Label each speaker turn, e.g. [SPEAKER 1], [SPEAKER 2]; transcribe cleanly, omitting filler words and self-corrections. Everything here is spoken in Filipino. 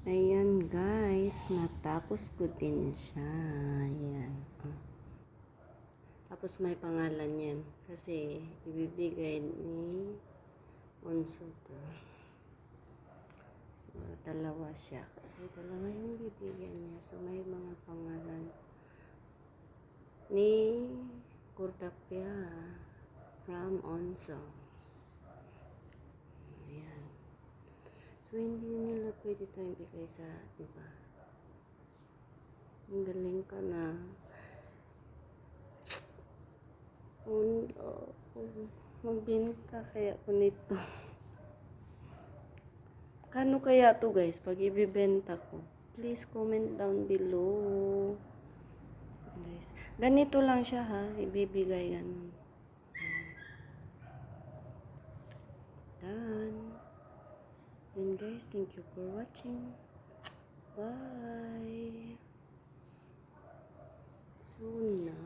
[SPEAKER 1] Ayan guys, natapos ko din siya. Ayan. Tapos may pangalan yan. Kasi ibibigay ni Onso to. So, dalawa siya. Kasi dalawa yung bibigyan niya. So, may mga pangalan ni Cordapia from Onso. Ayan. So, hindi nila pwede tayong ibigay sa iba. Ang galing ka na. Magbinta kaya ko nito. Kano kaya to guys pag ibibenta ko? Please comment down below. Guys, ganito lang siya ha. Ibibigay ganun. Done. And guys, thank you for watching. Bye. Soon na.